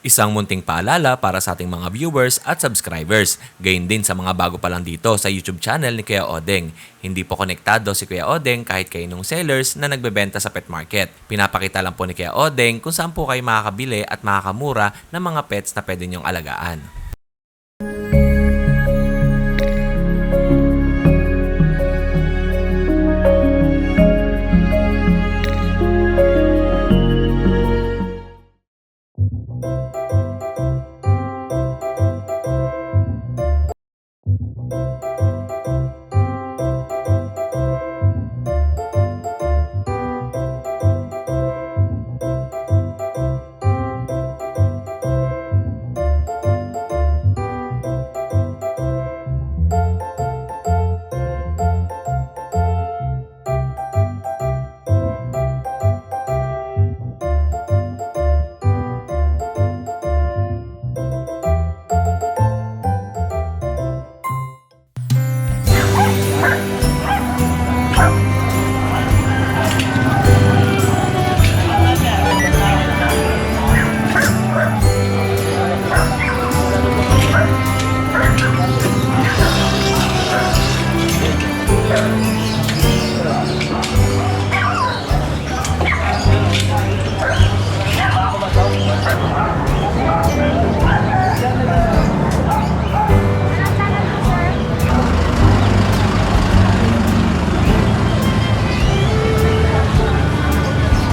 Isang munting paalala para sa ating mga viewers at subscribers. Gayon din sa mga bago pa lang dito sa YouTube channel ni Kuya Odeng. Hindi po konektado si Kuya Odeng kahit kaninong sellers na nagbebenta sa pet market. Pinapakita lang po ni Kuya Odeng kung saan po kayo makakabili at makakamura ng mga pets na pwede niyong alagaan.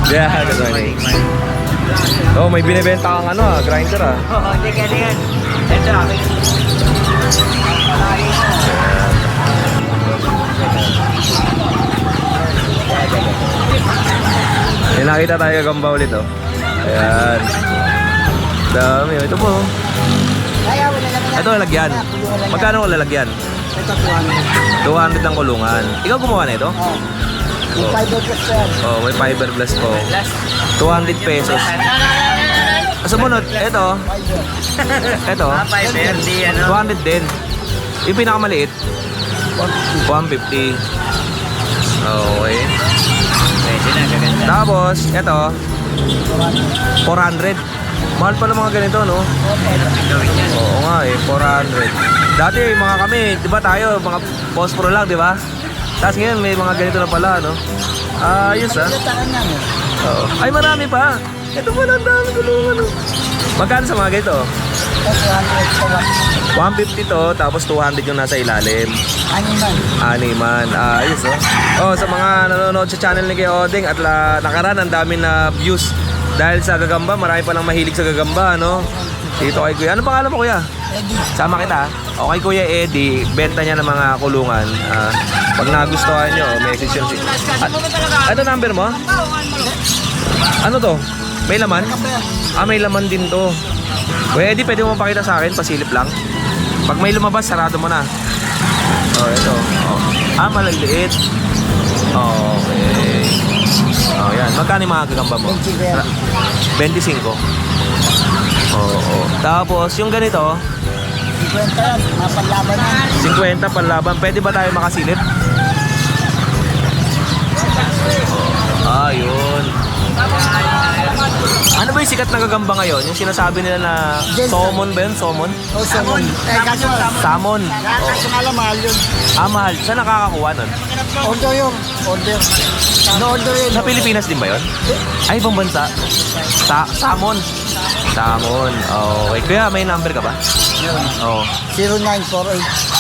Yeah, good morning. Oh, may binibenta kang grinder Oo, hindi ka yan. Ito, akin. May nakita tayo gagamba ulit Ayan. Dami. Ito po. Ito lalagyan. Magkano ang lalagyan? Ito, 200 200. ang kulungan. Ikaw gumawa na ito? Oo. Yung fiberglass po yan. Oh, may fiberglass po. 200 pesos. Sumunod, ito. Ito. Fiber, di ano. 200 din. Yung pinakamaliit. 150. Okay. Pwede na, gaganda. Tapos, ito. 400. Mahal pala mga ganito, no? Gawin yan. Oo nga 400. Dati mga kami, di ba tayo, mga pospro lang, di ba? Tapos ngayon may mga ganito na pala, no? Ayos Takan yan eh. Oo. Ay, marami pa. Ito pala, ang dami kulungan, no? Magkano sa mga ganito? Ito, 200. 150 to, tapos 200 yung nasa ilalim. Animal. Animan. Ayos, sa mga nanonood sa channel ni Kuya Odeng at nakaraan, ang dami na views. Dahil sa gagamba, marami palang mahilig sa gagamba, no? Dito kay Kuya. Ano pangalan mo, Kuya? Eddie. Sama kita. O kay Kuya Eddie, benta niya ng mga kulungan. Pag nagustuhan nyo, message yun. Ito number mo? Ano to? May laman? May laman din to. Kuya Eddie, pwede mo pakita sa akin? Pasilip lang. Pag may lumabas, sarado mo na. Ito. Malaliit. Okay. Yan. Magkano yung mga gagamba mo? 25. Oo. Tapos, yung ganito, 50 yan. Mapanlaban yan. 50 panlaban. Pwede ba tayo makasilip? Yun. Ano ba yung sikat na gagamba ngayon? Yung sinasabi nila na salmon ba yun? Salmon? O, salmon. Kaso, Salmon. kaso nga lang, mahal yun. Mahal. Saan nakakakuha nun? Order yun. Order. No-order yun. Sa Pilipinas din ba yun? Ay, ibang bansa. Salmon. Salmon. Okay. Kuya, may number ka ba? Yun. Oo. 0948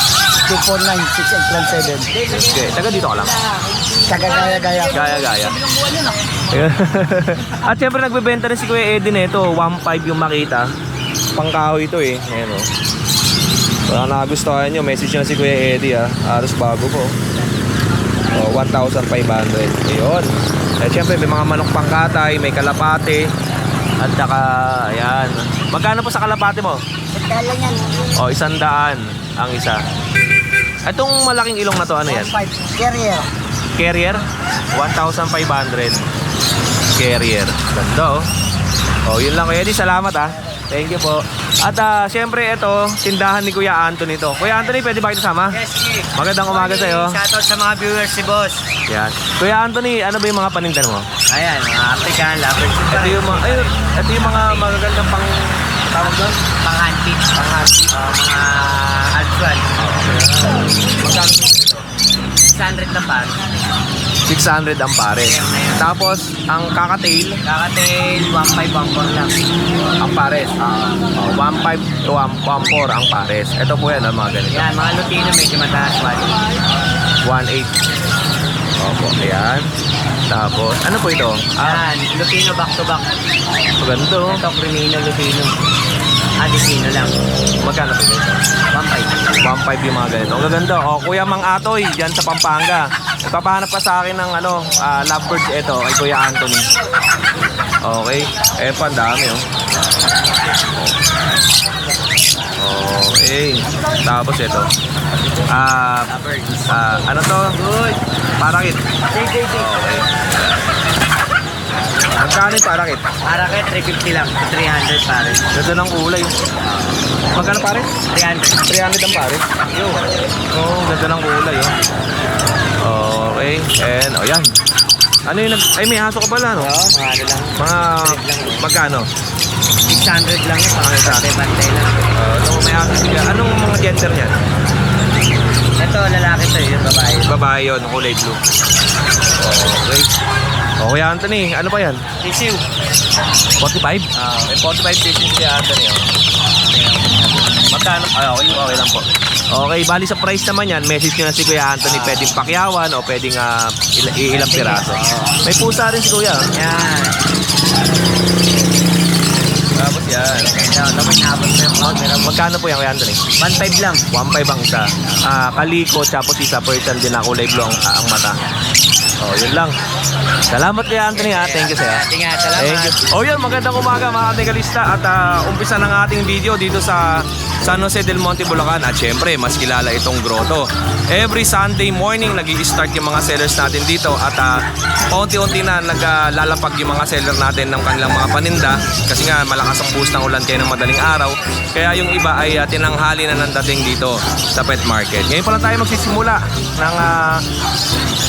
249-6817. Okay. Taga dito ka lang. Kagagaya-gaya. Gaya-gaya. At syempre nagbebenta rin si Kuya Eddie nito. 1.5 yung makita. Pangkahoy ito Ayan Kung nagustuhan nyo, message nyo si Kuya Eddie Halos bago po. 1,500. Ayun. At syempre may mga manok pangkatay, may kalapate. At saka, ayan. Magkano po sa kalapate mo? Kala yan. 100 ang isa. Itong malaking ilong na to, ano yan? 1.5. Carrier. Carrier? 1,500. Carrier. Ganda yun lang Kuya Eddie. Salamat Thank you po. At syempre ito, tindahan ni Kuya Anthony to. Kuya Anthony, pwede ba kita sama? Yes, sige. Magandang umaga sa'yo. Shoutout sa mga viewers si boss. Yan. Kuya Anthony, ano ba yung mga panindan mo? Ayan, mga African lovers. Ito yung mga magagandang tawag doon? Pang-handpit. Pang-handpit. Mga Alphan. Magkano po ito? 600 na par. 600 ang pares. Tapos, ang kakatail, Kakatail, 1.5 bumper lang. ang pares. 1.5 to 1.4 ang pares. Ito po yan, mga ganito. Yan, mga Lutino medyo mataas. 1.8. Opo, ayan. Tapos, ano po ito? Yan, Lutino back to back. Maganda. Oh. Ito, Crimino, Lutino. Adisino lang. Magkano po ito? 1.5. 1.5 yung mga ganito. Ang gaganda. O, Kuya Mang Atoy, dyan sa Pampanga. Ipapahanap pa sa akin ng lovebirds ito kay Kuya Anthony. Okay. Eh, pa, dami, oh. Okay. Tapos ito. Ano to? Good. Parakit. Okay. Magkano yung parakit? Arakit, 350 lang. 300 pare. Ganda ng kulay. Oh. Magkano pare? 300. 300 ang pare. Oh, ganda ng kulay. Oh. Okay. And, oh yan. Ano yung ay may aso ka pala, no? Oo, mga ano lang. Mga, magkano? 600 lang yun. Mga bantay lang. Ito, may aso siya. Anong mga gender niyan? Ito, lalaki to yung babae. Babae yun, kulay blue. Okay. Okay, Anthony. Ano pa yan? Sisiw. 45? May 45 pieces si Anthony. Magkano? Okay lang po. Okay, bali sa price naman yan, message nyo na si Kuya Anthony, pwedeng pakyawan o pwedeng ilang piraso. May pusa rin si Kuya. Yan. Tapos yan. Tapos naabot na yung camera. Magkano po yan Kuya Anthony? 1.5 lang. 1.5 ang isa. Kaliko, tapos isa person din na kulay blue ang mata. Oh, yun lang. Salamat Kuya Anthony ha. Thank you sir. Ingat, salamat. Thank you. Oh yun, magandang umaga mga kategalista. At umpisa ng ating video dito sa San Jose del Monte, Bulacan. At syempre, mas kilala itong grotto. Every Sunday morning, nag-i-start yung mga sellers natin dito. At paunti-unti na naglalapag yung mga seller natin ng kanilang mga paninda. Kasi nga, malakas ang boost ng ulan kayo ng madaling araw. Kaya yung iba ay tinanghali na nandating dito sa pet market. Ngayon pa lang tayo magsisimula ng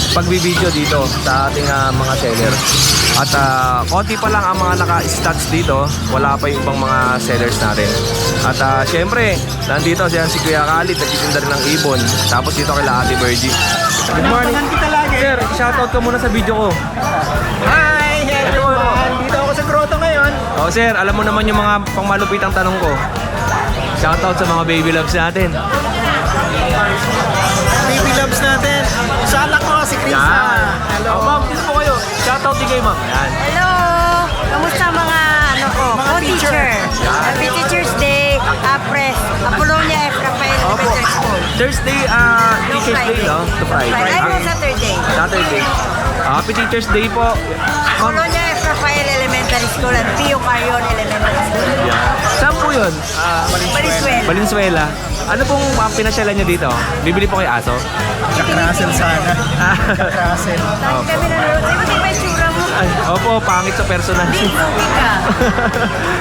pagbibideo dito sa ating mga seller. At konti pa lang ang mga naka-stats dito. Wala pa yung ibang mga sellers natin. At syempre, nandito si Kuya Khalid, nagtitinda rin ng ibon. Tapos dito kila Ate Virgie. Good morning. Sir, shoutout ka muna sa video ko. Hi! Everyone! Dito ako sa grotto ngayon. Oh sir, alam mo naman yung mga pangmalupitang tanong ko. Shoutout sa mga baby loves natin. Baby loves natin. Sa anak ko si Chris. Yan. Hello. Oh, ma'am, dito po kayo. Shoutout din kayo, ma'am. Yan. Hello! Kamusta mga co-teacher? Happy Teacher's Day, Apres, Apollonia F. Rafael Opo. Elementary School. Thursday, Teacher's Day, no? To Friday. Ay, no, Saturday. Saturday. Happy Teacher's Day po. Ma'am, Apollonia F. Rafael Elementary School at Pio Marion Elementary School. saan po yun? Valenzuela. Valenzuela. Ano pong pinasyalan nyo dito? Bibili po kayo aso? Jack Russell sana. Jack Russell. Dahil kami nanonood. Ay, hindi ba yung tsura mo? Ay, opo, pangit sa personal. Big movie ka.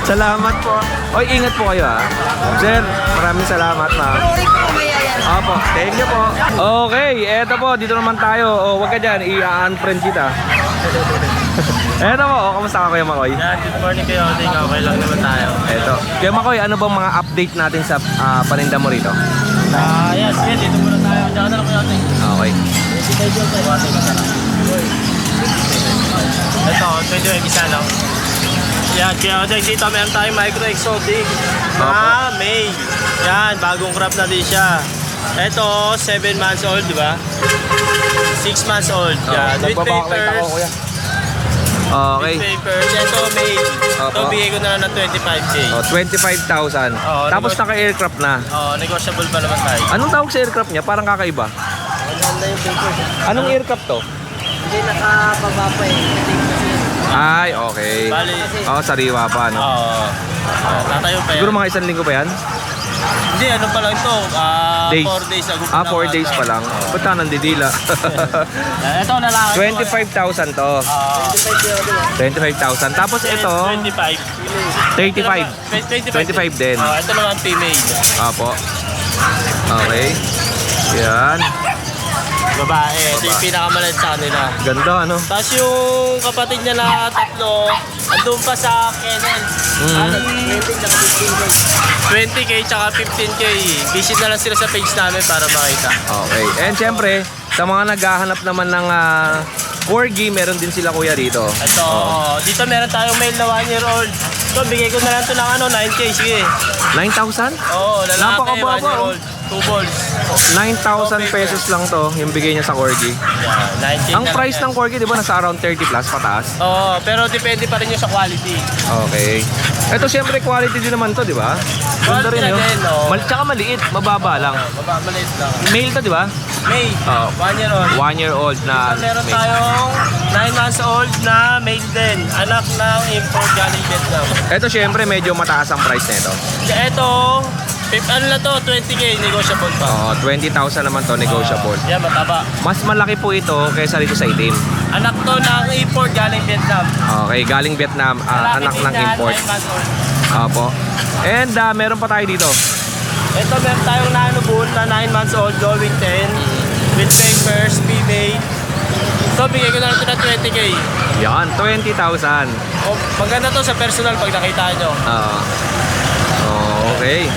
Salamat po. Oy, ingat po kayo ha. Sir, maraming salamat ma'am. Panoorin ko mamaya yan. Opo, thank you po. Okay, eto po, dito naman tayo. Wag ka dyan, i-unfriend kita. Eto po, kamusta ka Kuya Makoy? Yan, good morning kayo. Okay lang naman tayo. Eto. Kuya Makoy, ano bang mga update natin sa paninda mo rito? Yes, dito muna tayo. Diyan na lang kayo. Okay. Ito, medyo ibisa lang. Yan, kaya dito meron tayong micro exotic. May. Yan, bagong crop na din siya. Ito, 7 months old, di ba? 6 months old. Yan, with papers. Okay. With papers. Ito, May. Ito, Opo. bigay ko na lang ng 25K. Oh, 25,000. Oo, Tapos naka-aircraft na. Negotiable pa naman tayo. Anong tawag sa aircraft niya? Parang kakaiba. Maganda yung papers. Anong aircraft to? Hindi nakababa pa eh. Ay, okay. Bali. Oh, sariwa pa, no? Tatayo pa yan. Siguro mga 1 linggo pa yan? Hindi, ano pa lang ito? Days. 4 days ago. 4 days pa lang. Ba't na nandidila? Ito, lalaki. 25,000 to. 25,000. Tapos ito, 25. 35. 25 din. Ito naman female. Apo. Okay. Yan. Babae. Ito yung pinakamaliit sa kanila. Ganda, ano? Tapos yung kapatid niya na tatlo, andun pa sa kennel. 20k tsaka 15k. Visit na lang sila sa page namin para makita. Okay. And syempre, sa mga naghahanap naman ng corgi, meron din sila kuya dito. Ito, dito meron tayong male na 1 year old. Ito, bigay ko na lang ito ng 9k, sige. 9,000? Oo, lalaki, 1 Napakababa, year old. 2 balls. 9,000 pesos lang to, yung bigay niya sa corgi. Yeah, 9k Ang price ng corgi, di ba, nasa around 30 plus pataas? Oo, pero depende pa rin yung sa quality. Okay. Ito syempre quality din naman to, di ba? Ganda rin Quality yun. na din, oh. Tsaka maliit, mababa lang. Maliit lang. Male to, di ba? May, Oo. 1 year old. 1 year old na Meron male. tayong 9 months old na male din. Anak ng import galing Vietnam. Ito syempre medyo mataas ang price nito. Ito, ano na to, 20k, negotiable pa. Oo, 20,000 naman to, negotiable. Yan, mataba. Mas malaki po ito kaysa rito sa itim. Anak to ng import galing Vietnam. Okay, galing Vietnam, anak Lalaki ng din yan, import. 9 months old. Opo. And meron pa tayo dito. Ito, meron tayong nanubun na 9 months old, going 10. With papers, female. So, bigay ko na lang ito ng 20k. Yan, 20,000. Maganda to sa personal pag nakita nyo. Okay.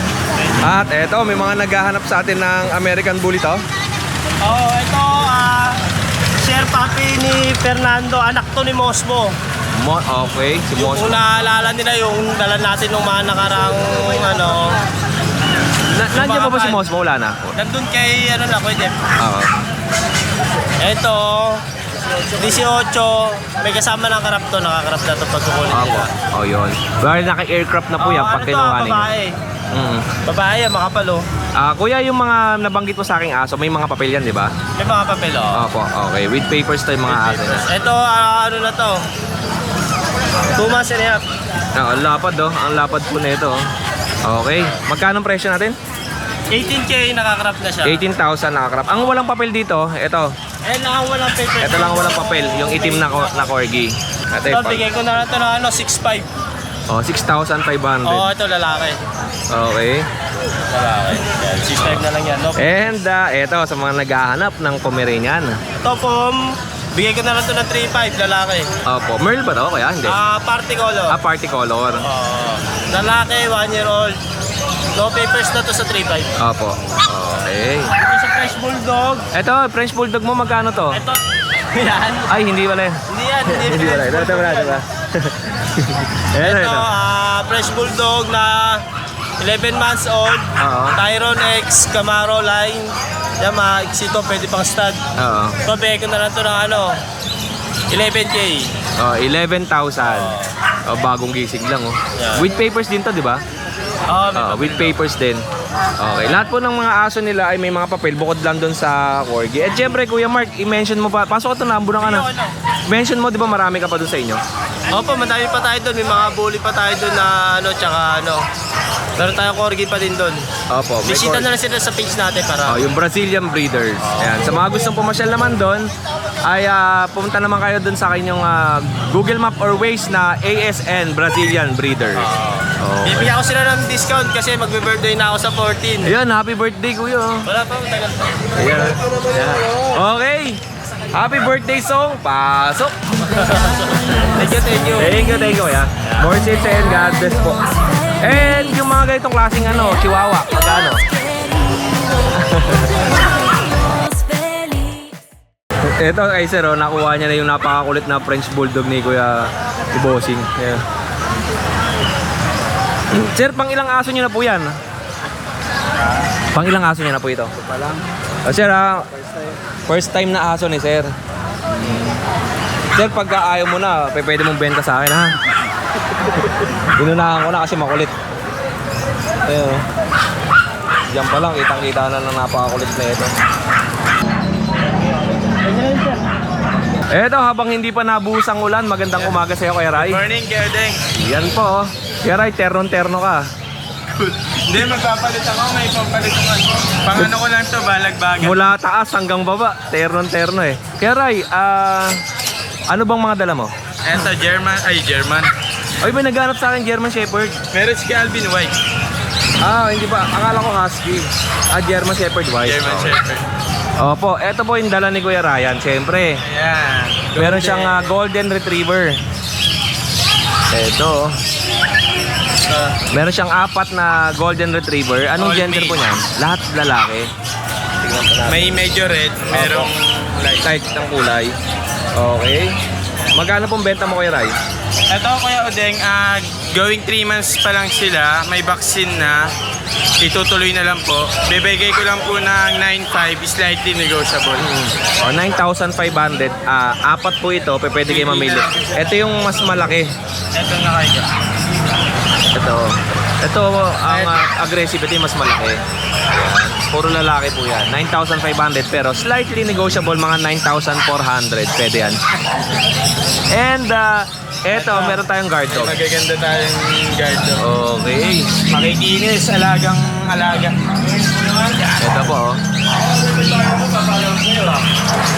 At eto, may mga naghahanap sa atin ng American Bully to. Ito, share puppy ni Fernando, anak to ni Mosmo. Okay, si Kung Mosmo. naalala nila yung dala natin nung mga nakarang Nandiyan pa ba si Mosmo? Wala na. nandun kay Kuya Jeff. Oo. Ito, 18, may kasama ng karap to, nakakarap na to pagkukunin Opo. nila. Oh, yun. Bali naka-aircraft na po yan pag Ano to, kinuha ninyo. babae. Mm. Babae, makapal oh. Kuya, yung mga nabanggit mo sa aking aso, may mga papel yan, di ba? May mga papel oh. Opo, okay. With papers to yung mga aso niya. Ito, ano na to? 2 months and a half. Ang lapad, oh. Ang lapad po nito. Okay. Magkano ang presyo natin? 18k, nakakarap na siya. 18,000 nakakrap. Ang walang papel dito, ito. Lang walang paper. Ito lang walang papel, yung itim na corgi. Ito Ito, yung bigay ko na lang ito ng 6.5. 6,500. Ito lalaki. Okay. Lalaki. Yan, 6.5 na lang yan. No? And ito, sa mga naghahanap ng Pomeranian. Ito po, bigay ko na lang ito ng 3.5, lalaki. Opo, Merl ba to? Kaya hindi. Party color. Party color. Lalaki, 1 year old. No papers na to sa 3.5. Opo. Okay. Ito sa Fresh Bulldog. Ito, French Bulldog mo, magkano to? Ito, yan. Ay, hindi wala yan. Hindi yan, hindi Hindi wala. Fresh Ito, wala, diba? Ito, Fresh Bulldog na 11 months old. Oo. Tyron X Camaro line. Yan, ito, pwede pang stud. Oo. Ito, bigay ko na lang ito ng 11k. 11,000. Bagong gising lang, oh. Yeah. With papers din to, di ba? With papers din. Okay. Lahat po ng mga aso nila ay may mga papel bukod lang doon sa corgi. At syempre, Kuya Mark, i-mention mo pa. Pasok ka ito, naambunan ka na. Mention mo, di ba marami ka pa doon sa inyo? Opo, madami pa tayo doon. May mga bully pa tayo doon na tsaka meron tayong corgi pa din doon. Opo. may Bisita corgi. na lang sila sa page natin para... Yung Brazilian breeders. Ayan. Sa mga gustong pumasyal naman doon, ay pumunta naman kayo doon sa kanyang Google Map or Waze na ASN Brazilian Breeder. Okay. Bibigyan ko sila ng discount kasi magbe-birthday na ako sa 14. Ayan, happy birthday, Kuya. Wala pa, tagal pa. Ayan. Okay. Happy birthday song. Pasok. Thank you, thank you. Thank you, Kuya. More seats and God bless po. And yung mga ganitong klaseng chihuahua, magkano? Ito ay sir, nakuha niya na yung napakakulit na French Bulldog ni Kuya Bossing. Ayan. Sir, pang ilang aso niyo na po yan? Pang ilang aso niyo na po ito? Pa lang. Sir, first time na aso ni sir. Sir, pagka ayaw mo na, pwede mong benta sa akin, ha? Inunahan ko na kasi makulit. Ayun. Diyan pa lang, kitang-kita na ng napakakulit na ito. Eto, habang hindi pa nabuhos ang ulan, magandang umaga sa'yo, Kuya Ray. Morning, Gerdeng. Yan po, Kuya Ray, terno-terno ka. Hindi, magpapalit ako. May papalit ako. Pangano ko lang ito, balagbagan. Mula taas hanggang baba, terno-terno eh. Kuya Ray, ano bang mga dala mo? Ito, German. Ay, may naghanap sa akin German Shepherd. Meron si Alvin White. Hindi pa. Akala ko Husky. German Shepherd White. German Oh. Shepherd. Opo, eto po yung dala ni Kuya Ryan. Siyempre, Ayan. meron siyang Golden Retriever. Eto. Meron siyang 4 na Golden Retriever. Anong All gender po male. niyan? Lahat lalaki. Tingnan po natin. May medyo red, merong light. Light ng kulay. Okay. Magkano pong benta mo, Kuya Ray? Ito Kuya Odeng, going 3 months pa lang sila, may vaccine na. Itutuloy na lang po. Bibigay ko lang po ng 9.5, slightly negotiable. O, 9,500. 4 po ito. Pwede kayo mamili. Ito yung mas malaki. Ito na kayo. Ito. Ito ang aggressive. Ito yung mas malaki. Ayan. Puro lalaki po yan. 9,500 pero slightly negotiable. Mga 9,400. Pwede yan. And ito, meron tayong guard dog. Magaganda tayong guard dog. Okay. Makikinis, alagang alaga. Ito po.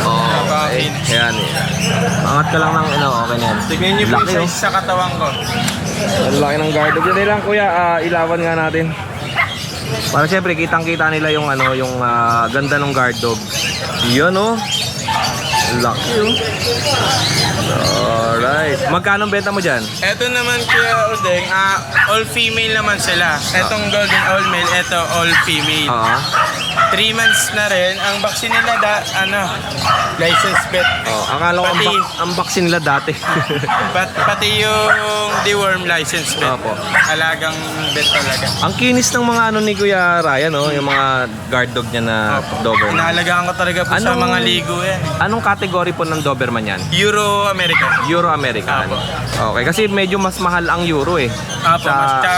Okay. Ayan. Angat ka lang ng okay na yan. Tignan niyo po Laki, yung oh. size sa katawan ko. Ang laki ng guard dog. Yan lang kuya, ilawan nga natin. Para siyempre kitang-kita nila yung yung ganda ng guard dog. Yun oh. Laki oh. Alright. Magkano benta mo dyan? Ito naman Kuya Odeng, all female naman sila. Etong golden all male, ito all female. Oo. 3 months na rin. Ang vaccine nila license vet. Akala ko ang vaccine nila dati. Pati yung deworm license vet. Opo. Alagang vet talaga. Ang kinis ng mga ni Kuya Ryan, yung mga guard dog niya na Doberman. Inaalagaan ko talaga po sa Anong- mga ligo yan. Anong category po ng Doberman yan? Euro-American. Euro-American. Apo. Okay, kasi medyo mas mahal ang Euro eh. Apo,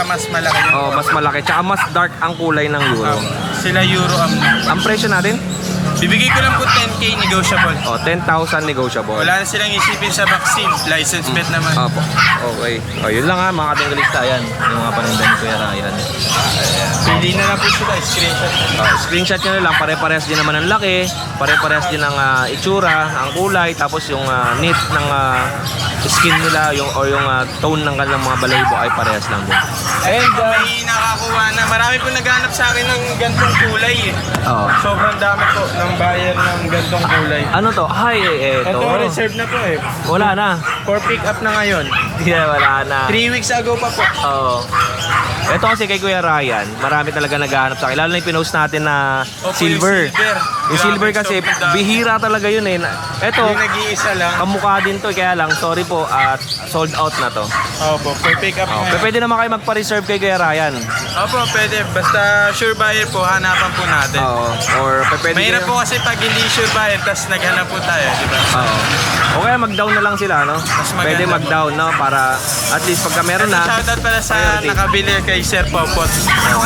mas malaki yung mas malaki. Tsaka mas dark ang kulay ng Euro. Apo. Sila Euro Ang presyo natin? Bibigay ko lang po 10K negotiable. 10,000 negotiable. Wala na silang isipin sa vaccine. License vet naman. Opo. Okay. Yun lang mga katinggalista. Yan. Yung mga paninda ni Kuya Ryan. Pili na lang po sila. Screenshot. Screenshot nyo na lang. Pare-parehas din naman ang laki. Pare-parehas din ang itsura, ang kulay. Tapos yung neat ng skin nila yung tone ng kanilang mga balahibo ay parehas lang din. And may nakakuha na. Marami po naghanap sa akin ng gantong kulay eh. Oo. Sobrang dami po ng buyer ng gantong kulay. Ano to? Hi, Ito, reserve na po eh. Wala na. For pick up na ngayon. Yeah, wala na. 3 weeks ago pa po. Oo. Ito kasi kay Kuya Ryan, marami talaga naghahanap sa akin. Lalo na yung pinost natin na Opo, silver. Yung silver Grabe, kasi, sobrang dami. bihira talaga yun eh. Ito, Yung nag-iisa lang. kamukha din to, kaya lang, sorry po, at sold out na to. Opo, for pick up na. Pwede naman kayo magpa-reserve kay Kuya Ryan. Opo, pwede. Basta sure buyer po, hanapan po natin. Oo. Or pwede Mahirap kayo- po kasi pag hindi sure buyer, tas naghanap po tayo, di ba? Oo. O kaya mag-down na lang sila, no? maganda Pwede po. mag-down, no? Para at least pagka meron na. Shoutout pala sa Priority. nakabili kay Sir Popot.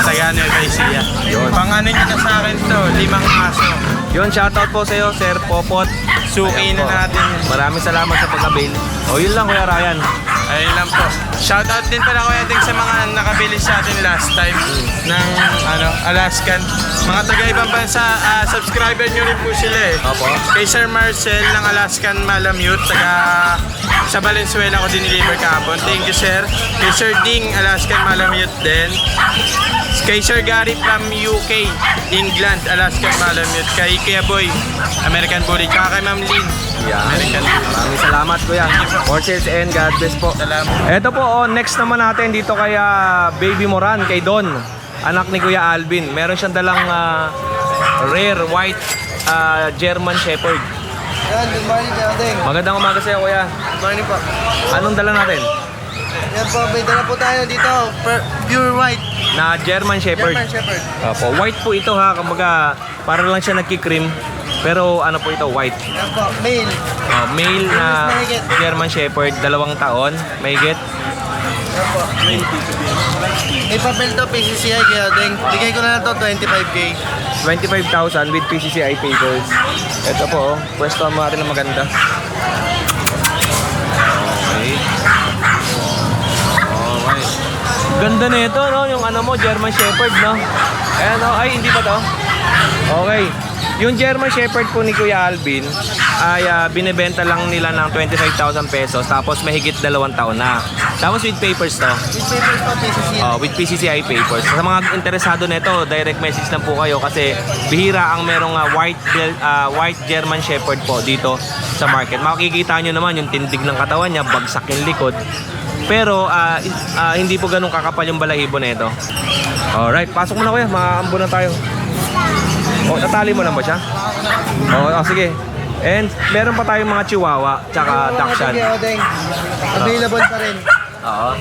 Tagano kay Sia. Yun. Pang ano nyo na sa akin to, 5 aso. Yun, shoutout po sa iyo, Sir Popot. Suki Ayan na po. natin. Maraming salamat sa pag-avail. O yun lang, Kuya Ryan. Ayun lang po. Shoutout din pala Kuya Ding sa mga nakabili sa atin last time ng Alaskan. Mga taga-ibang bansa, subscriber nyo rin po sila eh. Opo. Kay Sir Marcel ng Alaskan Malamute, taga sa Valenzuela ko diniliver kahapon. Thank you sir. Kay Sir Ding, Alaskan Malamute din. Kay Sir Gary from UK, England, Alaskan Malamute. Kay Kuya Boy, American Bully. Tsaka kay Ma'am Lynn, Yan. American Bully. Maraming salamat, Kuya. For sales and God bless po. Salamat. Ito po, next naman natin dito kay Baby Moran, kay Don. Anak ni Kuya Alvin. Meron siyang dalang rare white German Shepherd. Yan, good morning, Kuya Deng. Magandang umaga sa iyo, Kuya. Good morning po. Anong dala natin? Yan po, may dala po tayo dito. Pure white. Na German Shepherd. German Shepherd. Opo, white po ito ha, kumbaga para lang siya nagki-cream. Pero ano po ito, white. Yan po, male. Male na Mahigit. German Shepherd, 2 taon, mahigit. Yan po. May papel to, PCCI, Kuya Deng. Bigay ko na lang to, 25K. 25,000 with PCCI papers. Ito po, pwesto mo natin na maganda. Okay. Okay. Ganda nito, no? Yung ano mo, German Shepherd, no? Ayan, no? Ay, hindi pa to? Okay. Yung German Shepherd po ni Kuya Alvin ay binebenta lang nila ng 25,000 pesos tapos mahigit 2 taon na. Tapos with papers to. With papers po, PCCI. With PCCI papers. Sa mga interesado nito, direct message lang po kayo kasi bihira ang merong white German Shepherd po dito sa market. Makikita nyo naman yung tindig ng katawan niya, bagsak yung likod. Pero hindi po ganun kakapal yung balahibo nito. Alright, pasok mo na kuya, maambo na tayo. Tatali mo lang ba siya? Sige. And meron pa tayong mga Chihuahua tsaka Dachshund. Sige, Odeng. Available pa rin. Oo.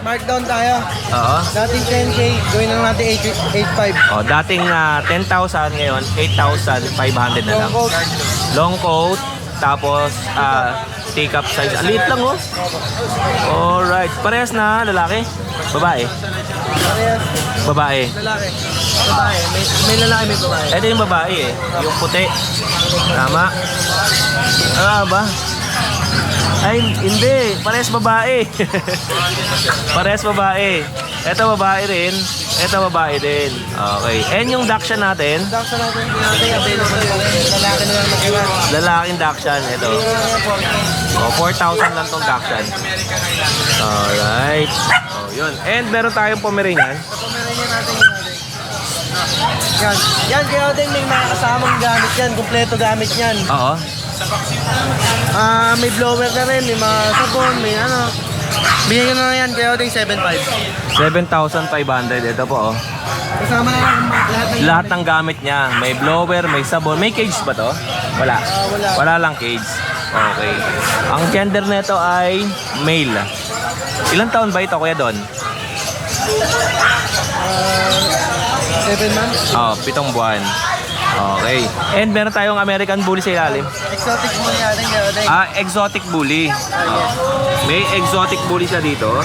Markdown tayo. Oo. Dating 10K, gawin na natin 8.5. Dating 10,000 ngayon, 8,500 na lang. Long coat. Long coat, tapos take-up size. Ang liit lang oh. Alright. Parehas na lalaki? Babae? Parehas. Babae. Lalaki. Babae. May lalaki, may babae. Ito yung babae eh. Yung puti. Tama? Ba? Ay, hindi. Parehas babae. Parehas babae. Ito babae rin. Ito babae din. Okay. And yung Dachshund natin? Daksa natin available. Lalaki na lang mag-iwan. Lalaking Dachshund. Ito. 4,000 lang tong Dachshund. Alright. Yun. And meron tayong Pomeranian. Pomeranian natin yung Odeng. Yan. Yan, kaya Odeng may mga kasamang gamit yan. Kompleto gamit yan. Oo. May blower na rin, may mga sabon, may ano. Bigyan ko na lang yan, kaya Odeng 7.5. 7,500. Ito po oh. Kasama na lang Lahat ng gamit niya. May blower, may sabon. May cage ba to? Wala. Wala. Wala lang cage. Okay. Ang gender nito ay male. Ilang taon ba ito, Kuya Don? 7 months. 7 buwan. Okay. And meron tayong American Bully sa ilalim. Exotic mo natin, kaya Odeng. Exotic Bully. May exotic bully siya dito.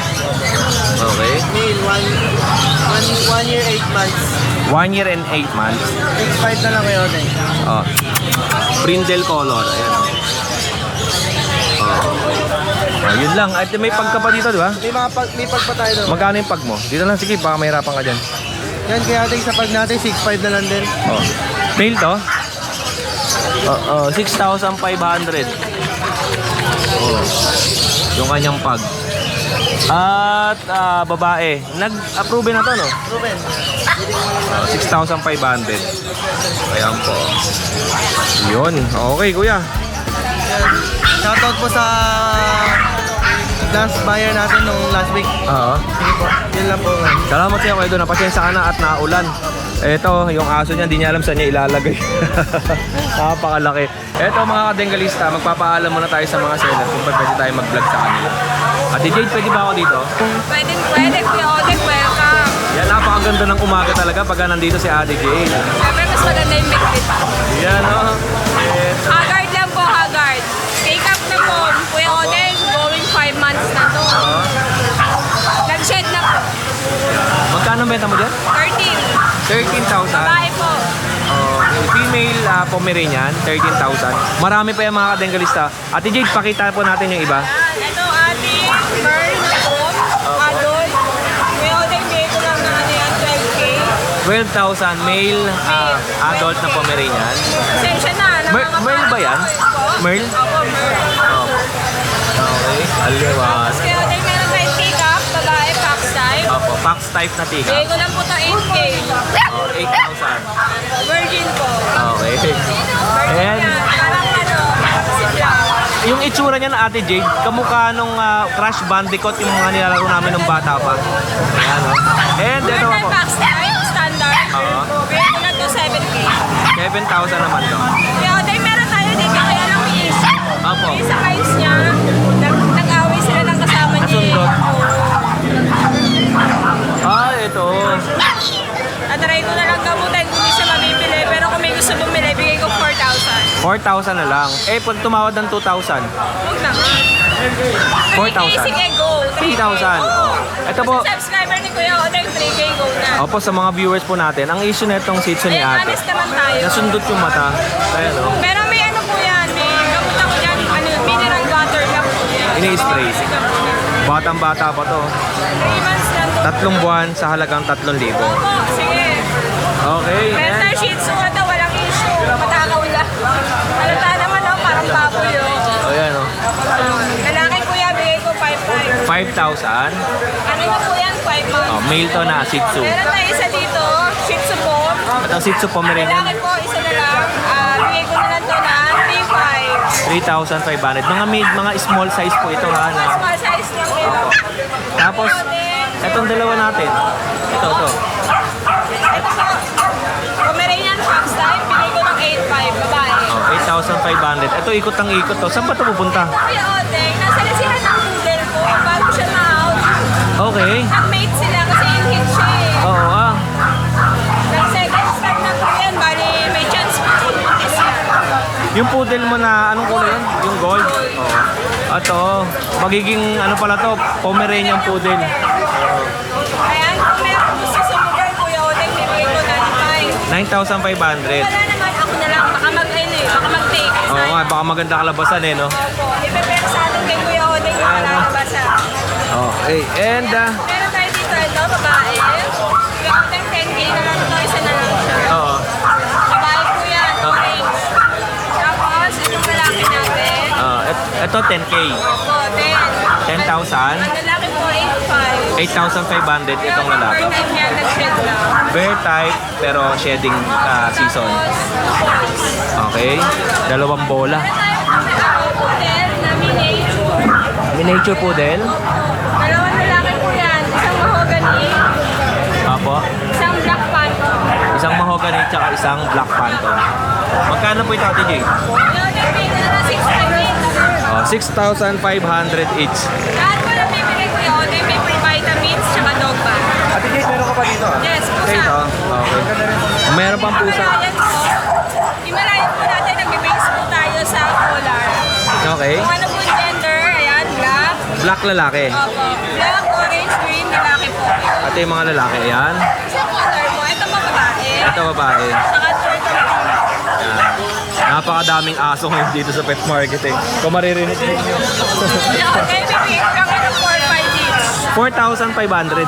Okay. Male, 1 year, 8 months. 1 year and 8 months. 6.5 na lang kaya Odeng. Brindle color. Ayan. Yun lang. At may pagka pa dito, di ba? May pag pa tayo doon. Magkano yung pag mo? Dito lang, sige, baka mahirapan ka dyan. Yan, kaya Odeng sa pag natin, 6.5 na lang din. Male to? 6,500. Yung kanyang pag. At babae. Nag-approve na to, no? Ruben. 6,500. Ayan po. Yun. Okay, kuya. Shoutout po sa last buyer natin nung last week. Sige po, yun lang po. Salamat sa'yo kayo doon. Napasensya ka na at naulan. Ito, yung aso niya, hindi niya alam saan niya ilalagay. Napakalaki. Ito mga kadengalista, magpapaalam muna tayo sa mga seller kung pwede tayo mag-vlog sa kanila. Ate Jade, pwede ba ako dito? Pwede, Kuya Odeng, welcome. Yan, napakaganda ng umaga talaga pag nandito si Ate Jade. Siyempre, mas maganda yung mix pa. Yan, o. Haggard lang po, Haggard. Take up na po. Kuya Odeng, going 5 months na to. Nag-shed na po. Magkano benta mo dyan? 13. 13,000. Babae po. Female Pomeranian, 13,000. Marami pa yung mga kadengalista. Ate Jade, pakita po natin yung iba. Yan, ito ating Pearl po. Adult. Kuya Odeng, bigay ko lang na ano yan, 12K. 12,000 male adult na Pomeranian. Pasensya na. Merl ba yan? Merl? Opo, Merl. Okay. Aliwas. Kuya Odeng, meron tayong take up. Babae, pack type. Opo, Fox type na tika. Bigay ko lang po ito 8K. 8,000. Virgin po. Okay. Virgin And yan. Parang ano, sipla. yung itsura niya na Ate Jade, kamukha nung Crash Bandicoot, yung mga nilalaro namin nung bata pa. Ayan, o. And ito Meron ako. tayong box type, standard. Bigay ko lang ito 7K. 7,000 naman to. Kaya Odeng, meron tayo dito kaya lang may issue. Apo. May sa kites niya, nag-away sila ng kasama niya. Nasundot. Ito. Natry ko na lang gamutan kung di siya mabibili. Pero kung may gusto bumili, bigay ko 4,000. 4,000 na lang. Pag tumawad ng 2,000. Huwag na nga. 4,000. 3K, sige, go. 3,000. Oo. Ito po. Sa subscriber ni Kuya Odeng, 3K, go na. Opo, sa mga viewers po natin, ang issue na itong Shih Tzu ni Ayun, Ate. honest naman tayo. Nasundot yung mata. Ayan, o. Pero may ano po yan, may gamot ako dyan, mineral water lang po yan. Ini-spray. Basic lang po yan. Batang-bata pa to. 3 months lang po. 3 buwan sa halagang 3,000. Opo, sige. Okay. Mental And Shih Tzu ito, walang issue. Halata naman ako, parang baboy yun. O yan o. Lalaki kuya, bigay ko 5,500. 5,000. Ano na po yan? 5 months. Oh, male to na, Shih Tzu. Meron tayo isa dito, Shih Tzu po. At ang Shih Tzu Pomeranian, Lalaki po, isa na lang. Bigay ko na lang to na 3,500. 3,500. Mga small size po ito ha. Na. Small size lang ito. Tapos, etong dalawa natin. Ito. Ito po, Pomeranian Fox type, bigay ko ng 8,500, babae. Oh, 8,500. Ito ikot ang ikot to. Saan ba ito pupunta? Kuya Odeng, nasa lasihan ng poodle po, bago siya ma-out. Okay. Nag-mate sila kasi in-hit siya eh. Oo ah. Nag-second start na po yan, bali may chance po buntis yan. Yung poodle mo na, anong kulay yun? Yung gold? Oo. Ito, magiging ano pala to, Pomeranian poodle. Ayan, kung meron gusto sumugal, Kuya Odeng, bibigay ko 9,500. 95. Wala naman, ako na lang, baka baka mag-take. Oo nga, baka maganda kalabasan eh, no? Opo, ipepera sa atin kay Kuya Odeng yung malalabasa. Okay, and Meron tayo dito, ito, babae. Kuya Odeng, 10K na lang ito, isa na lang siya. oo. Babae po yan, orange. Tapos, itong lalaki natin. Ito 10K. Opo, 10. 10,000. Ang lalaki po, 8,500. 8,500 itong lalaki. Per time yan, nag-shed lang. Bear type, pero shedding season. Tapos, Okay. Dalawang bola. meron tayo hotel na miniature. Miniature poodle. Dalawang lalaki po yan. Isang mahogany, Apo. isang black panther. Isang mahogany tsaka isang black phantom. Magkano po ito, Ate Jay? Yung bibigay ko na 6,500. 6,500 each. Lahat po na bibigay ko yun. May free vitamins, tsaka dog bag. Ate Jay, meron ka pa dito? Yes, pusa. Ito. Okay. Meron pang pusa. Himalayan po. Himalayan po natin, nag-base po tayo sa collar. Okay. Kung ano po yung gender, ayan, black. Black lalaki. Opo. Black, orange, green, lalaki po. Ito yung mga lalaki. Ayan. Isang color po. Ito po babae. Ito babae. Saka turtle po. Napakadaming aso ngayon dito sa pet market eh. Kung maririnig ninyo. Okay, bibigay ko kami ng 4,500 each. 4,500.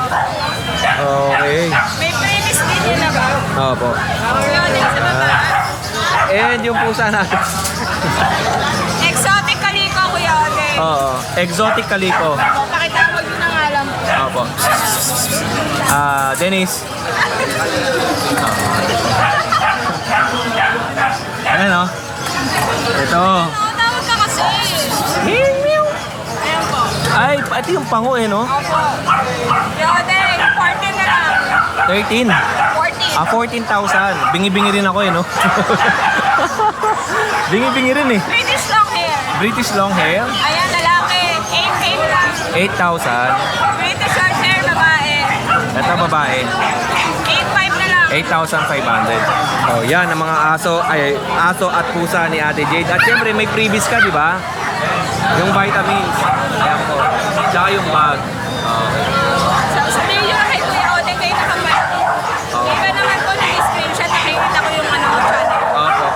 Okay. May previous din yun na ba? Opo. Yun, din sa baba. And yung pusa natin. Exotic kaliko, Kuya Ode. Oo. Exotic Calico. Pakita mo yun ang alam mo. Opo. Dennis. Ayan o. Ito. Tawag ka kasi. Ayan po. Ay, ito yung pango eh, no? Opo. Kuya Ode, 14 na lang. 13. 14. 14,000. Bingi-bingi rin ako eh, no? Bingi-bingi rin eh. British long hair. British long hair. Ayan, lalaki. 8K na lang. 8,000. British short hair, babae. Ito babae. 8,500 na lang. 8,500. Oh, yan ang mga aso at pusa ni Ate Jade. At syempre may freebies ka, di ba? Yung vitamins. Ayan po. Tsaka yung bag. Sabihin nyo na kay Kuya Ode kayo nakabalik. Iba naman po nag-screenshot, nakikita ko yung channel. Opo.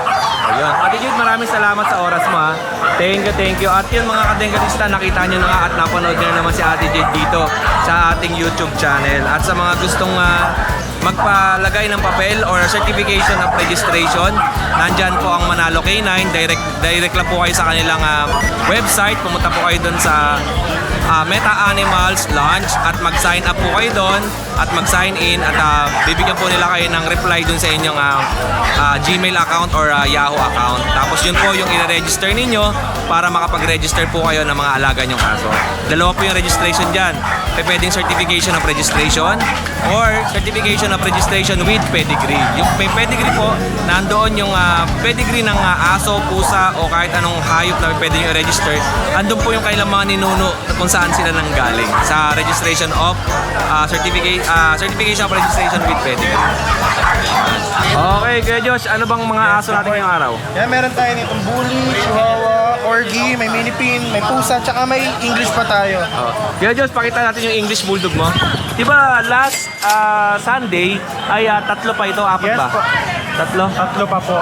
Ayun. Ate Jade, maraming salamat sa oras mo ha. Thank you. At yun mga kadenggalista, nakita nyo na nga at napanood nyo na naman si Ate Jade dito sa ating YouTube channel. At sa mga gustong magpalagay ng papel or certification of registration, nandyan po ang Manalo K9. Direct lang po kayo sa kanilang website. Pumunta po kayo doon sa Meta Animals Launch at mag-sign up po kayo doon at mag-sign in at bibigyan po nila kayo ng reply doon sa inyong Gmail account or Yahoo account. Tapos yun po yung i-register ninyo para makapag-register po kayo ng mga alaga nyong aso. Dalawa po yung registration dyan. Pwedeng certification of registration or certification of registration with pedigree. Yung may pedigree po, nandoon yung pedigree ng aso, pusa o kahit anong hayop na pwede nyo i-register. Andun po yung kailang mga ninuno kung saan sila nanggaling sa registration of certification of registration with pedigree. Okay, Kuya Josh, ano bang mga aso natin ngayong araw? Yan, meron tayo nitong bully, chihuahua, corgi, may mini pin, may pusa, tsaka may English pa tayo. Kuya Josh, pakita natin yung English Bulldog mo. Diba last Sunday ay tatlo pa ito, apat Yes ba? po. Tatlo? Tatlo pa po.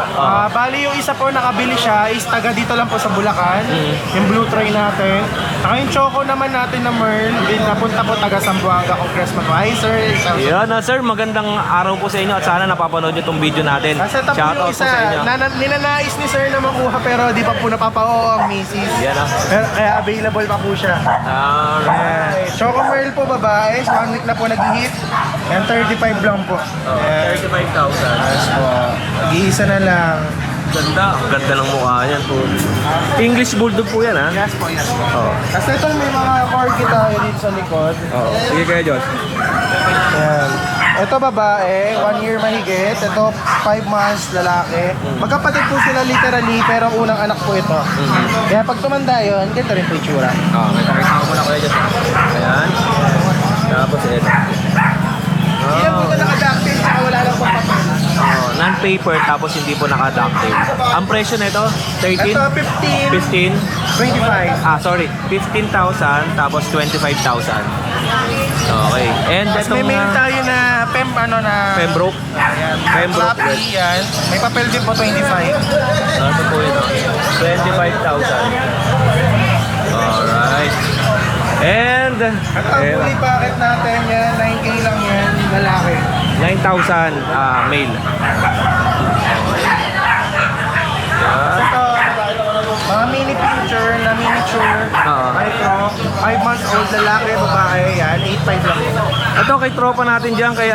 Bali yung isa po nakabili siya is taga dito lang po sa Bulacan. Yung blue tray natin. Saka yung choco naman natin na Merl, din napunta po taga Zamboanga Congressman. Hi sir. Yan na sir, magandang araw po sa inyo at sana napapanood nyo itong video natin. Kasi ito po yung Shoutout po isa, sa inyo. ninanais ni sir na makuha pero di pa po napapao ang misis. Yan ah. Pero, kaya available pa po siya. Alright. Choco Merl po babae, 1 week na po nag-hit. Yan 35 lang po. Yan. 35,000. Mag-iisa na lang. Ganda. Ang ganda ng mukha yan po. English Bulldog po yan ha? Yes po, yes po. Oo. Kasi ito may mga corgi tayo dito sa likod. Oo. Sige kayo Josh. Yan. Ito babae, 1 year mahigit. Ito 5 months lalaki. Magkapatid po sila literally pero unang anak po ito. Kaya pag tumanda yun, ganito rin po yung tsura. Oo. May pakita ko muna kayo Josh. Ayan. Tapos ito. Hindi na po ito naka-ductile saka wala lang po papel. Non-paper tapos hindi po naka-ductile. Ang presyo nito, 13? Ito 15? 15, 25. Sorry. 15,000 tapos 25,000. Okay. And Tapos itong may mail tayo na Pembroke. Ayan. Pembroke. Floppy, yan. May papel din po 25. Ano po yun? 25,000. Alright. And At ang fully packet natin yan, 9K lang yan, lalaki. 9,000 male. Ito, mga mini picture na miniature, Oo. micro, 5 months old, lalaki, babae, yan, 8.5 lang. Ito kay tropa natin dyan, kay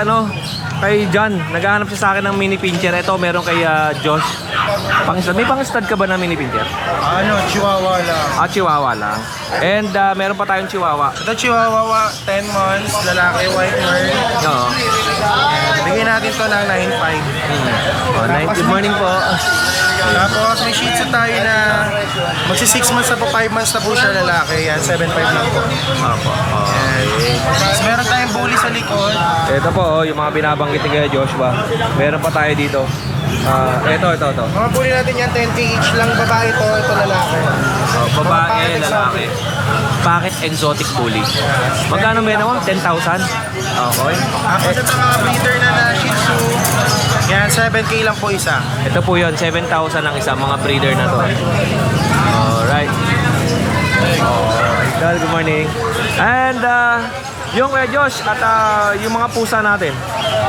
John. Naghahanap siya sa akin ng mini pincher. Ito meron kay Josh. Pang-stud. May pang-stud ka ba na mini pincher? Chihuahua lang. Chihuahua lang. And meron pa tayong chihuahua. Ito Chihuahua, 10 months, lalaki, white merl. Oo. Bigyan natin to ng 9.5. Good morning po. Tapos may shih tzu tayo na magsi 6 months na po, 5 months na po siya lalaki. Yan, 7.5 lang po. Opo. Tapos meron tayong bully sa likod. Ito po, yung mga binabanggit ni Kuya Joshua. Meron pa tayo dito. Ito. Mga bully natin yan, 10K each lang, babae to, ito lalaki. Babae, lalaki. Packet exotic bully. Magkano meron mo? 10,000? Okay. Tapos ito mga breeder na shih tzu. Yan, 7K lang po isa. Ito po yun, 7,000 ang isa, mga breeder na to. Alright. Good morning. And yung Kuya Josh at yung mga pusa natin.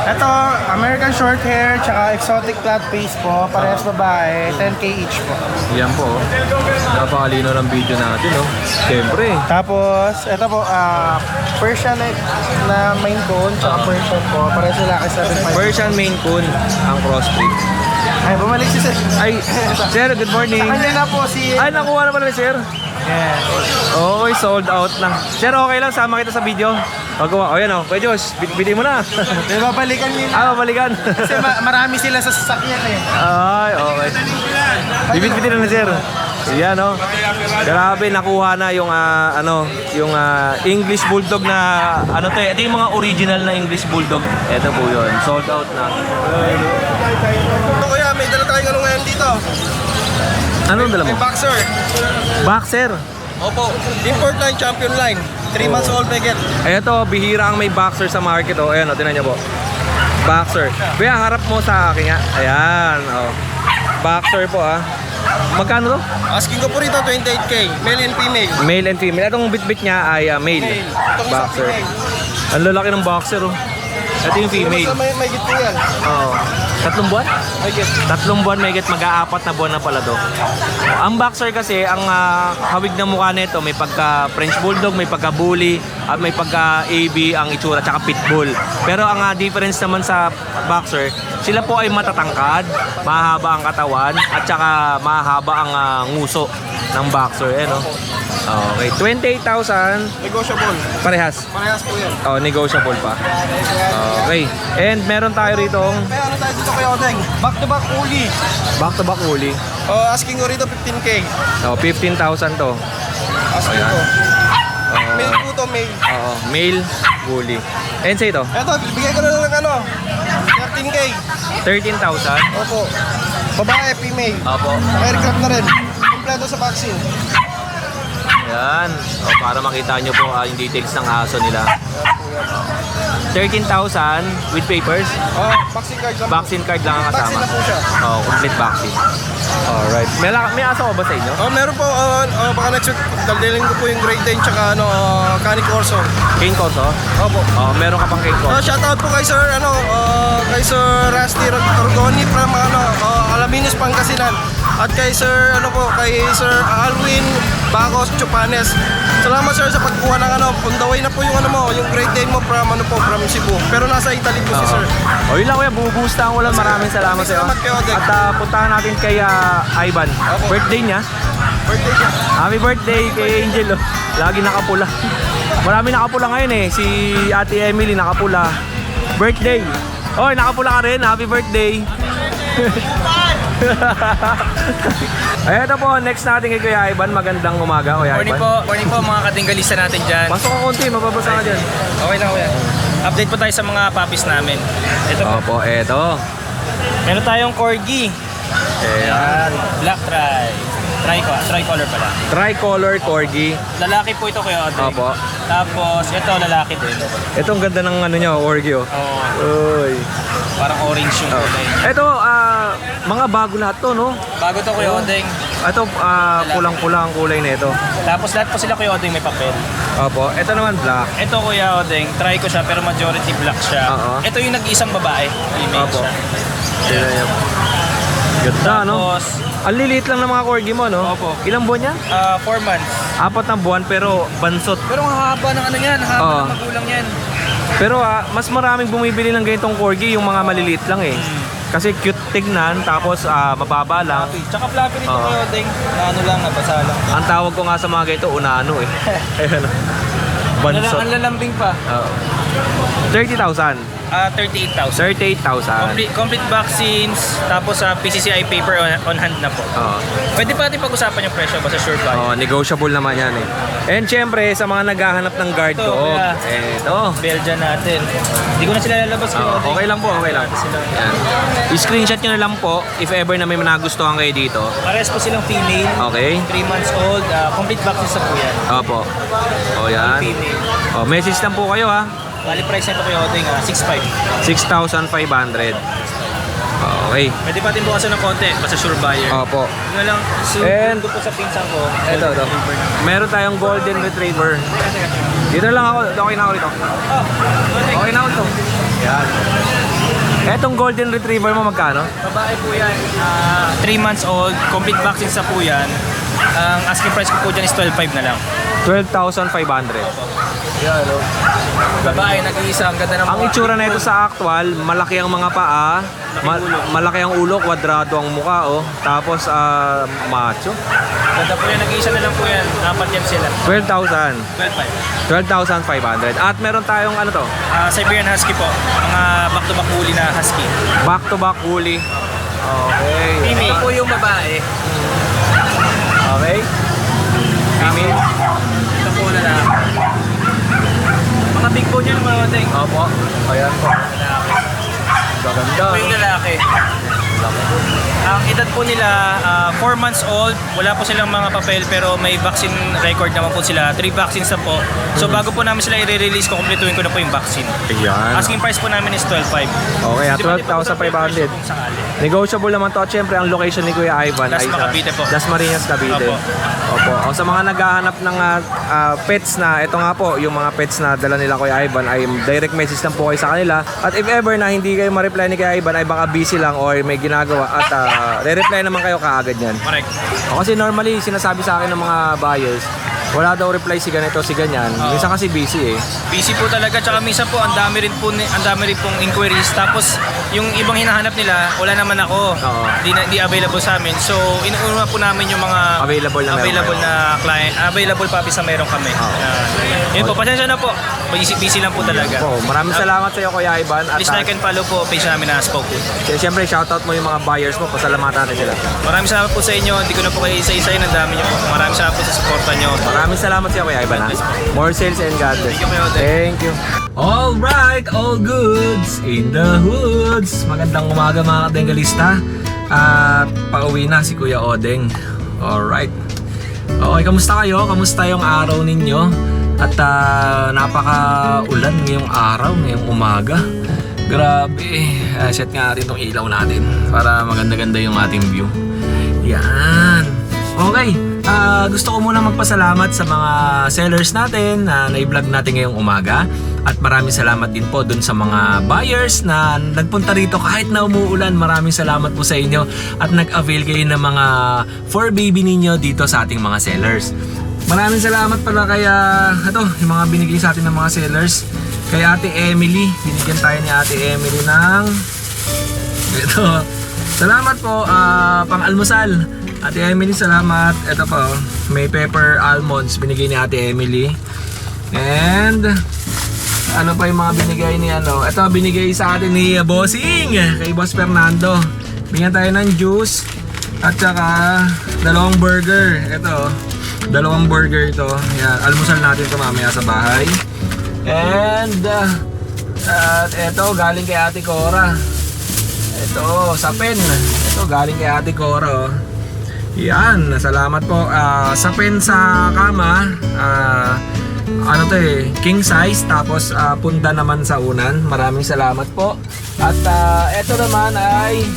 Ito, American short hair, tsaka exotic flat face po. Parehas babae, 10K each po. Yan po. Napakalino ng video natin, no? Siyempre. Tapos, ito po, Persian na Maine Coon, tsaka Persian po. Parehas lalaki, 7.5. Persian Maine Coon ang crossbreed. Ay, bumalik si Sir. Ay, sir, good morning. Kanya na po si... Ay, nakuha na pala ni sir. Yes. Okay, sold out na. Sir, okay lang, sama kita sa video. Pagawa, yan o. Kuya Josh, bili mo na. May babalikan nila. Balikan. Kasi marami sila sa sasakyan eh. Ay, okay. Bibit-bitin na sir. Yan o. Grabe, nakuha na yung yung English Bulldog na ito yung mga original na English Bulldog. Ito po yun, sold out na. Kuya, may dala tayong ano ngayon dito. Anong dala mo? Boxer. Boxer. Opo. Import line, champion line. 3 months old may get. Ito, bihira ang may boxer sa market. Ayan o, tinan niyo po. Boxer. Kuya, harap mo sa akin nga. Ayan, boxer po Magkano to? Asking ko po rito 28K. Male and female. Male and female. Itong bit-bit niya ay male. Boxer. Ang lalaki ng boxer Ito yung female. May get po yan. Oo. 3 buwan? May get. 3 buwan, may mag-aapat na buwan na pala to. Ang boxer kasi, ang hawig ng mukha nito, may pagka French Bulldog, may pagka Bully, at may pagka AB ang itsura, tsaka Pitbull. Pero ang difference naman sa boxer, sila po ay matatangkad, mahaba ang katawan, at tsaka mahaba ang nguso ng boxer. Okay, 28,000. Negotiable. Parehas. Parehas po yan. Negotiable pa. Okay. And meron tayo rito Kaya ano tayo dito kay Odeng? Back to back uli. back-to-back uli. Asking ko rito 15K. 15,000 to. Asking ko. Male po to, male. Male bully. And sa ito, Eto, bigay ko na lang ng 13K. 13,000. Opo. Babae, female. Opo. Naka-aircraft na rin. Kompleto sa vaccine. Yan. O, para makita nyo po yung details ng aso nila. 13,000 with papers. Oh, vaccine card lang. Vaccine card lang ang kasama. Vaccine na po siya. Oh, complete vaccine. Alright. May aso ko ba sa inyo? Oh, meron po, baka next week, daldaling ko po yung grade 10 tsaka Canis Corso. Cane Corso? Opo. Oh, meron ka pang Cane Corso. Shoutout po kay Sir, kay Sir Rusty Orgoni from, Alaminos, Pangasinan. At kay Sir, kay Sir Alwin Bacos Chupanes. Salamat sir sa pagkuha ng on the way na po yung yung grade 10 mo from Cebu. Pero nasa Italy po si Sir. O yun lang kuya, bubustahan ko lang. Maraming salamat sa iyo. Salamat kayo, Odeng. At puntahan natin kay Ivan. Birthday niya. Birthday niya. Happy birthday kay Angel. Oh. Lagi nakapula. Marami nakapula ngayon eh. Si Ate Emily nakapula. Birthday. Oy, nakapula ka rin. Happy birthday. Ay, ito po, next natin kay Kuya Ivan. Magandang umaga, Kuya Ivan. Morning po mga katinggalista natin dyan. Pasok ka konti, mababasa ka dyan. Okay lang kuya. Update po tayo sa mga puppies namin. Ito po. Opo, eto. Meron tayong corgi. Ayan. Black tricolor pala. Tricolor Corgi. Lalaki po ito kuya Odeng. Opo. Tapos ito lalaki din. Ito ang ganda ng niya, Corgi oh. Oo. Uy. Parang orange yung kulay. Ito, mga bago lahat to, no? Bago to kuya Odeng. Ito, pulang-pula ang kulay na ito. Tapos lahat po sila kuya Odeng may papel. Opo, ito naman black. Ito kuya Odeng, try ko siya pero majority black siya. Oo. Ito yung nag-isang babae. Female Opo. siya. Ganda, no? Tapos, Ang liliit lang ng mga corgi mo, no? Opo. Ilang buwan niya? 4 months. 4 na buwan, pero bansot. Pero ang haba ng yan, haba Oo. ng magulang yan. Pero mas maraming bumibili ng ganitong corgi, yung mga maliliit lang eh. Kasi cute tignan, tapos mababa lang. Tsaka fluffy nito Oo. kuya Odeng. Ano lang, nabasa lang. Ang tawag ko nga sa mga ganito, unano eh. Ayan, bansot. Ang lalambing pa. Oo. 30,000. 38,000. 38,000. Complete vaccines, tapos PCCI paper on hand na po. Oo. Pwede pa natin pag-usapan yung presyo basta sure buy. Oh, negotiable naman yan eh. And syempre, sa mga naghahanap ng guard Ito, dog, kuya. eto. Belgian natin. Hindi ko na sila lalabas kuya Odeng. Okay lang po, okay lang. Sila. Yan. I-screenshot nyo na lang po if ever na may nagustuhan kayo dito. Parehas po silang female. Okay? 3 months old. Complete vaccines na po yan. Opo. O yan. Female. O, message lang po kayo ha. Bali price nito kuya Odeng, 6,500. 6,500. Okay. Pwede pa din bukasan ng konti, basta sure buyer. Opo. Ano lang, And- sundo po sa pinsan ko. Ito. Meron tayong golden retriever. Dito lang ako. Okay na ako dito. Oh, Okay na ako dito. Yan. Etong golden retriever mo magkano? babae po yan. 3 months old, complete vaccines na po yan. Ang asking price ko po dyan is 12,500 na lang. 12,500. Yan, no? Babae, nag-iisa. Ang ganda ng Ang itsura na ito sa actual, malaki ang mga paa, malaki ang ulo, kwadrado ang mukha, oh. Tapos, macho. Ganda po yan, nag-iisa na lang po yan. Apat yan sila. 12,000. 12,500. 12,500. At meron tayong ano to? Siberian Husky po. Mga back-to-back huli na Husky. Back-to-back huli. Okay. Ito po yung babae. Okay. Female. Ito po na lang. Mga big bone yan mga Odeng. Opo. Ayan po. Gaganda. Ito yung lalaki. Ang edad po nila, 4 months old, wala po silang mga papel pero may vaccine record naman po sila. 3 vaccines na po. So bago po namin sila i-release, kukumpletuhin ko na po yung vaccine. Ayan. Asking price po namin is 12,500. Okay, 12,500. Kung sakali. Negotiable naman to. At syempre, ang location ni Kuya Ivan Dasma, ay sa Cavite po. Dasmariñas, Cavite. Opo. Opo. O sa mga naghahanap ng pets na, ito nga po, yung mga pets na dala nila Kuya Ivan, ay direct message lang po kayo sa kanila. At if ever na hindi kayo ma-reply ni Kuya Ivan, ay baka busy lang or may ginagawa at re-reply naman kayo kaagad yan. Correct. O kasi normally, sinasabi sa akin ng mga buyers, wala daw reply si ganito, si ganyan. Minsan kasi busy eh. Busy po talaga, tsaka minsan po ang dami rin pong inquiries. Tapos yung ibang hinahanap nila, wala naman ako. Oo. Di available sa amin. So inuuna po namin yung mga Available na meron kayo. na client, available puppies na meron kami. Yun po, pasensya na po. Busy lang po talaga. Po, maraming salamat sa iyo Kuya Ivan. At Please like and follow po page namin na Spoke. siyempre, shoutout mo yung mga buyers mo. Pasalamatan natin sila. Maraming salamat po sa inyo. Hindi ko na po kayo isa-isayin. Ang dami niyo po. Maraming salamat po sa suporta niyo. Maraming salamat sa iyo Kuya Ivan. Ha? More sales and God bless. Thank you, Kuya Odeng. Thank you. All right, all goods in the hoods. Magandang umaga mga katenggalista. At pauwi na si Kuya Odeng. All right. Okay, kamusta kayo? Kamusta yung araw ninyo? At napaka-ulan ngayong araw, ngayong umaga. Grabe. Set nga natin itong ilaw natin para maganda-ganda yung ating view. Yan. Okay. Gusto ko muna magpasalamat sa mga sellers natin na na-vlog natin ngayong umaga. At maraming salamat din po dun sa mga buyers na nagpunta rito kahit na umuulan. Maraming salamat po sa inyo at nag-avail kayo ng mga for baby ninyo dito sa ating mga sellers. Maraming salamat pala kaya ito, yung mga binigay sa atin ng mga sellers. Kay Ate Emily, binigyan tayo ni Ate Emily ng ito. Salamat po, pang-almusal. Ate Emily, salamat. Ito po, may pepper almonds binigay ni Ate Emily. And ano pa yung mga binigay ni ano? Ito binigay sa atin ni Bossing, kay Boss Fernando. Bigyan tayo ng juice at saka dalawang burger. Ito, dalawang burger ito. Yan, almusal natin ito mamaya sa bahay. And at ito galing kay Ate Cora. Ito, sa pen. Ito galing kay Ate Cora. Oh. Yan, salamat po. Sa pen sa kama, ano to king size, tapos punta naman sa unan. Maraming salamat po. At ito naman ay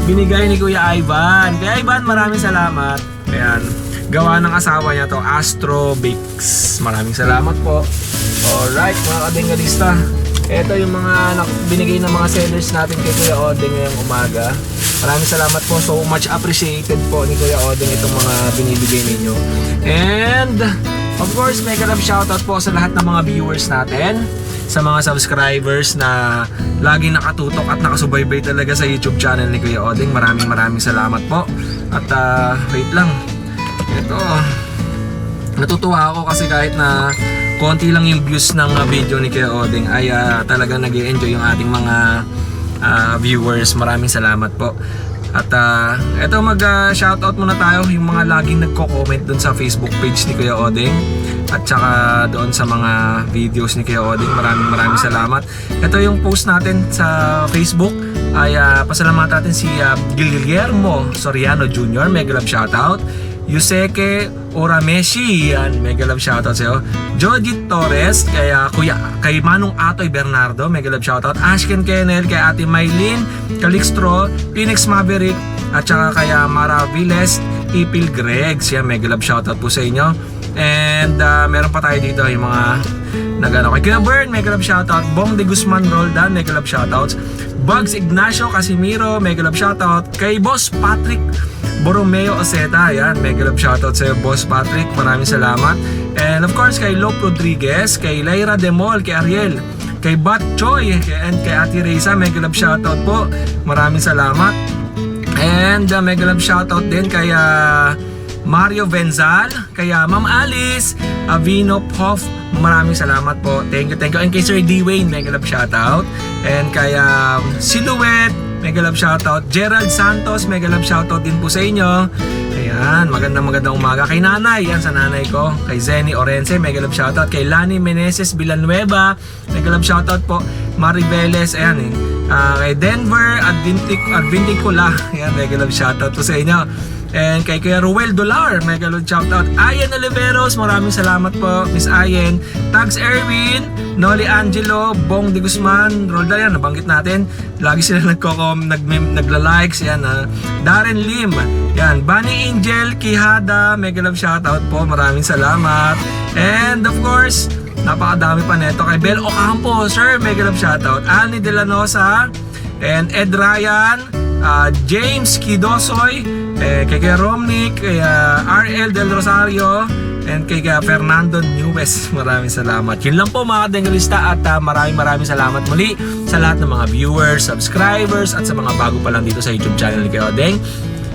binigay ni Kuya Ivan. Kuya Ivan, maraming salamat. Ayan, gawa ng asawa niya to, Astro Bakes. Maraming salamat po. Alright mga kadenggalista, ito yung mga binigay ng mga sellers natin kay Kuya Odeng ngayong umaga. Maraming salamat po, so much appreciated po ni Kuya Odeng itong mga binibigay ninyo. And of course, mega love shoutout po sa lahat ng mga viewers natin, sa mga subscribers na laging nakatutok at nakasubaybay talaga sa YouTube channel ni Kuya Odeng. Maraming salamat po. At wait lang, ito, natutuwa ako kasi kahit na konti lang yung views ng video ni Kuya Odeng ay talagang nag-i-enjoy yung ating mga viewers. Maraming salamat po. At eto mag-shoutout muna tayo yung mga laging nagko-comment dun sa Facebook page ni Kuya Odeng at saka doon sa mga videos ni Kuya Odeng. Maraming salamat. Ito yung post natin sa Facebook ay pasalamatan natin si Guillermo Soriano Jr. Mega love shoutout. Yuseke Orameshi, yan, mega love shoutout sa'yo. Jojit Torres, kay Manong Atoy Bernardo, mega love shoutout. Ashken Kennel, kay Ate Maylin Calixtro, Phoenix Maverick, at saka kay Mara Viles, Ipil Gregs, yan, mega love shoutout po sa inyo. And meron pa tayo dito yung mga nagano kay Kuya Bern, mega love shoutout. Bong de Guzman Roldan, mega love shoutouts. Bugs Ignacio Casimiro, mega love shoutout. Kay Boss Patrick Borromeo Oceta, yan, mega love shoutout sa'yo Boss Patrick, maraming salamat. And of course kay Lop Rodriguez, kay Lyra Demol, kay Ariel, kay Bat Choi, and kay Ate Reza, mega love shoutout po, maraming salamat. And mega love shoutout din kay Mario Venzal, kay Ma'am Alice Avino Poff, maraming salamat po, thank you. And kay Sir Dwayne, mega love shoutout. And kay Silhouette, mega love shoutout. Gerald Santos, mega love shoutout din po sa inyo. Ayan, magandang umaga. Kay nanay, yan sa nanay ko. Kay Zenny Orense, mega love shoutout. Kay Lani Meneses Villanueva, mega love shoutout po. Maribeles, ayan kay Denver Advinticula, ayan, mega love shoutout po sa inyo. And kay Kuya Ruel Dolar, mega love shoutout. Ayen Oliveros, maraming salamat po, Miss Ayen. Tags Erwin, Noli Angelo, Bong de Guzman, Rolda, yan, nabanggit natin. Lagi sila nagla-likes, yan. Darren Lim, yan. Bunny Angel Quijada, mega love shoutout po, maraming salamat. And of course, napakadami pa neto. Kay Bel Ocampo, sir, mega love shoutout. Annie De La Nosa, and Ed Ryan, James Kidosoy, kay Romnick, kay RL Del Rosario, and kay Fernando Newes. Maraming salamat. Yun lang po mga kadenggalista, at maraming salamat muli sa lahat ng mga viewers, subscribers, at sa mga bago pa lang dito sa YouTube channel ni Kuya Odeng.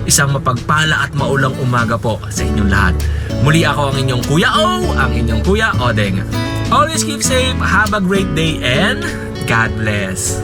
Isang mapagpala at maulang umaga po sa inyong lahat. Muli ako ang inyong Kuya O, ang inyong Kuya Odeng. Always keep safe, have a great day, and God bless.